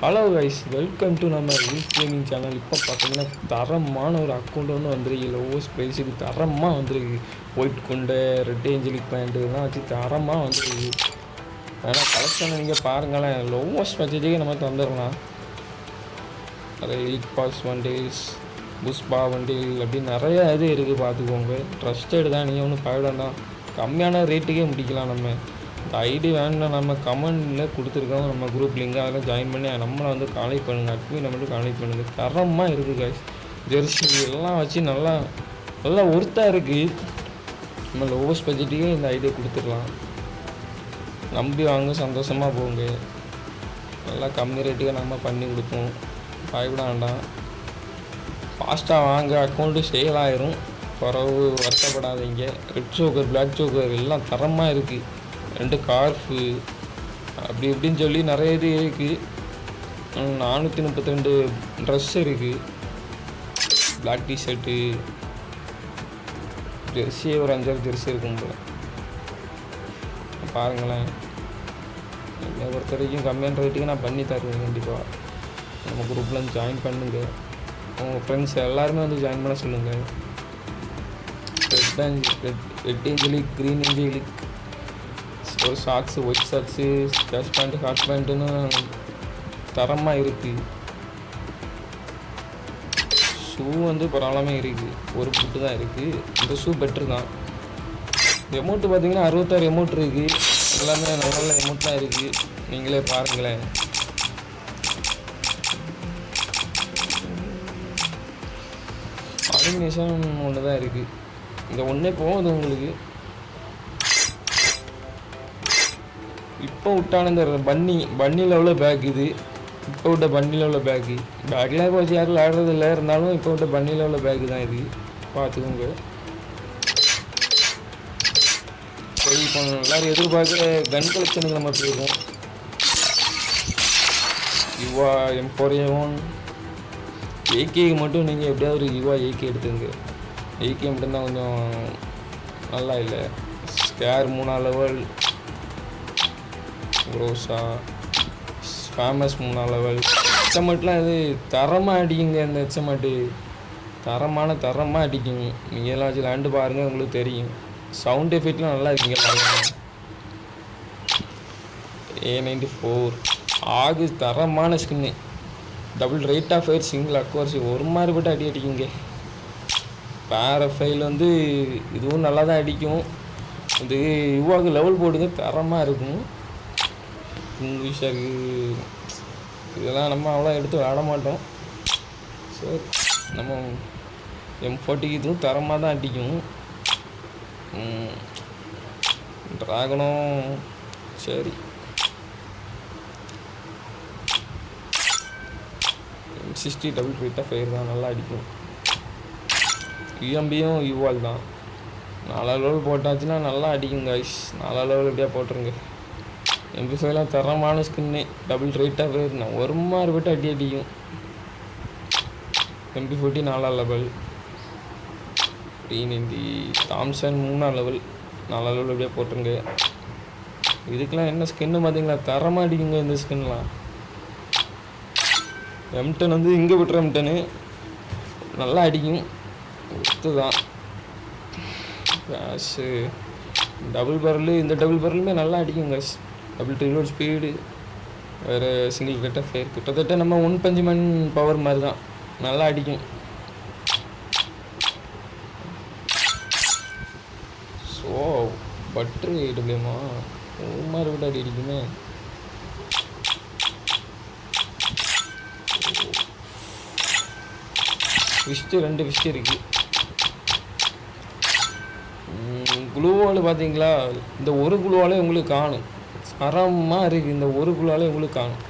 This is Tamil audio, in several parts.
ஹலோ கைஸ், வெல்கம் டு நம்ம ரீல்ஸ் கேமிங் சேனல். இப்போ பார்த்தீங்கன்னா தரமான ஒரு அக்கௌண்ட் ஒன்று வந்துருக்கு. லோவஸ்ட் ப்ரைஸுக்கு தரமாக வந்துருக்கு. ஒயிட் கொண்ட ரெட் ஏஞ்சலிக் பேண்ட் இதெல்லாம் வச்சு தரமாக வந்துருக்கு. ஆனால் கலெக்ஷனை நீங்கள் பாருங்களேன், லோவஸ்ட் பட்ஜெட்டுக்கே நம்ம தந்துடலாம். நிறைய எலிட் பாஸ் வண்டில்ஸ், புஷ்பா வண்டில் அப்படின்னு நிறையா இது இருக்குது. பார்த்துக்கோங்க, ட்ரஸ்டட் தான். நீங்கள் ஒன்றும் பயப்படலாம், கம்மியான ரேட்டுக்கே முடிக்கலாம். நம்ம இந்த ஐடி வேணும்னா நம்ம கமெண்டில் கொடுத்துருக்கோம், நம்ம குரூப் லிங்க், அதெல்லாம் ஜாயின் பண்ணி நம்மளை வந்து கான்டெக்ட் பண்ணுங்கள். அட்மினை மட்டும் கான்டெக்ட் பண்ணுங்கள். தரமாக இருக்குது கைஸ். ஜெர்சி எல்லாம் வச்சு நல்லா நல்லா ஒர்த்தாக இருக்குது. நம்ம லோவஸ்ட் பட்ஜெட்டுக்கே இந்த ஐடியா கொடுத்துடலாம். நம்பி வாங்க, சந்தோஷமாக போங்க. நல்லா கம்மி ரேட்டுக்கு நம்ம பண்ணி கொடுப்போம். பயப்பட வேண்டாம், ஃபாஸ்ட்டாக வாங்க. அக்கௌண்ட்டு சேல் ஆயிரும், பிறகு வருத்தப்படாதீங்க. ரெட் சோக்கர், பிளாக் சோக்கர் எல்லாம் தரமாக இருக்குது. 2 கார்ஃபு அப்படி இப்படின்னு சொல்லி நிறைய இது இருக்குது. 432 ட்ரெஸ் இருக்குது. பிளாக் டிஷர்ட்டு, ஜெர்சியே ஒரு 5-6 ஜெர்சி இருக்கும் போல. பாருங்களேன், என்னை பொறுத்த வரைக்கும் கம்மியான ரேட்டுக்கு நான் பண்ணி தருவேன். கண்டிப்பாக நம்ம குரூப்பில் ஜாயின் பண்ணுங்க. உங்கள் ஃப்ரெண்ட்ஸ் எல்லாருமே வந்து ஜாயின் பண்ண சொல்லுங்கள். ரெட் ஏஞ்சலிக், க்ரீன் ஏஞ்சலிக், ஒரு shorts, white shorts, cash pants, hot பேண்ட்டுன்னு தரமாக இருக்குது. ஷூ வந்து பரவாயில்லாமே இருக்குது. ஒரு புட்டு தான் இருக்குது. இந்த ஷூ பெட்ரு தான். எமௌண்ட்டு பார்த்திங்கன்னா 66 எமௌண்ட் இருக்குது. எல்லாமே நல்ல நல்ல எமௌண்ட் தான் இருக்குது. நீங்களே பாருங்களேன். ஆர்கனைசேஷன் ஒன்று தான் இருக்குது. இந்த ஒன்றே போகுது உங்களுக்கு. இப்போ விட்டான இந்த பன்னியில் உள்ள பேக் இது. இப்போ விட்ட பன்னியில் உள்ள பேக்கில் இப்போ வச்சு யாரும் விளையாடுறது இல்லை. இருந்தாலும் இப்போ விட்ட பன்னியில் உள்ள பேக்கு தான் இது. பார்த்துக்கோங்க. சரி, இப்போ எல்லோரும் எதிர்பார்க்குற கன் கலெக்ஷனுக்கு நம்ம போயிருக்கோம். யுவா M4A1 AK மட்டும் நீங்கள் எப்படியாவது ஒரு யுவா AK எடுத்துங்க. AK மட்டும்தான் கொஞ்சம் நல்லா இல்லை. ஸ்கேர் 3 லெவல், ரோஸா ஃபேமஸ் 3 லெவல். ஹெச்எம்எட்லாம் இது தரமாக அடிக்குங்க. இந்த ஹெச்எம்எட்டு தரமாக அடிக்குங்க. நீங்கள் எல்லாம் வச்சு விளாண்டு பாருங்கள், உங்களுக்கு தெரியும். சவுண்ட் எஃபெக்ட்லாம் நல்லா இருக்குங்க. பாருங்கள், A94 ஆகு தரமான skin. Double rate of fire, single accuracy, ஒரு மாதிரி போட்டு அடிக்குங்க. பேரஃபைல் வந்து இதுவும் நல்லா தான் அடிக்கும். இது யுவாக்கு லெவல் போடுங்க, தரமாக இருக்கும். இங்கிலீஷாக இதெல்லாம் நம்ம அவ்வளோ எடுத்து விளாட மாட்டோம். சரி, நம்ம M40 இதுவும் தரமாக தான் அடிக்கும். ட்ராகனும் சரி. M60 double rate of fire தான், நல்லா அடிக்கும். UMBயும் யுவால் தான். 4 லெவல் போட்டாச்சுன்னா நல்லா அடிக்கும் கைஸ். 4 லெவல் எப்படியா போட்டுருங்க. MP5 தரமான ஸ்கின்னு, டபுள் ரேட்டாக போயிருந்தேன், ஒரு மாதிரி விட்டு அடிக்கும். MP40 4 level, T90 Thomson 3 level, 4 level எப்படியா போட்டுருங்க. இதுக்கெலாம் என்ன ஸ்கின்னு பார்த்தீங்களா, தரமாக அடிக்குங்க இந்த ஸ்கின்லாம். M10 வந்து இங்கே விட்டுற M10 நல்லா அடிக்கும். ஒத்து தான். கேஷு டபுள் பரல், இந்த டபுள் பரலுமே நல்லா அடிக்கும் கேஷ். டபுள் ரீலோட் ஸ்பீடு, வேறு சிங்கிள் ரேட் ஆஃப் ஃபயர். கிட்டத்தட்ட நம்ம 1 பஞ்சு மண் பவர் மாதிரி தான், நல்லா அடிக்கும். ஸோ பட்ரு டபிள்யூமா ஒரு மாதிரி விட்டு அடிக்குமே. ஃபிஸ்ட்டு 2 ஃபிஸ்ட்டு இருக்குது. குளுவால் பார்த்தீங்களா, இந்த ஒரு குளுவாலே உங்களுக்கு காணும். தரமாக இருக்குது. இந்த ஒரு குழுவாலே உங்களுக்கு காணும்.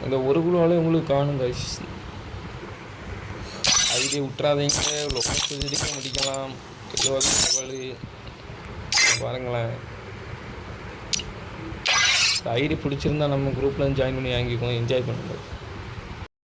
இந்த ஒரு குழுவாலே உங்களுக்கு காணும் கைஸ். ஐடியா விட்டுறாதீங்க. லொக்கேஷன் முடிக்கலாம். பாருங்களேன், ஐடி பிடிச்சிருந்தா நம்ம குரூப்பில் ஜாயின் பண்ணி வாங்கிக்கோங்க. என்ஜாய் பண்ணுங்கள்.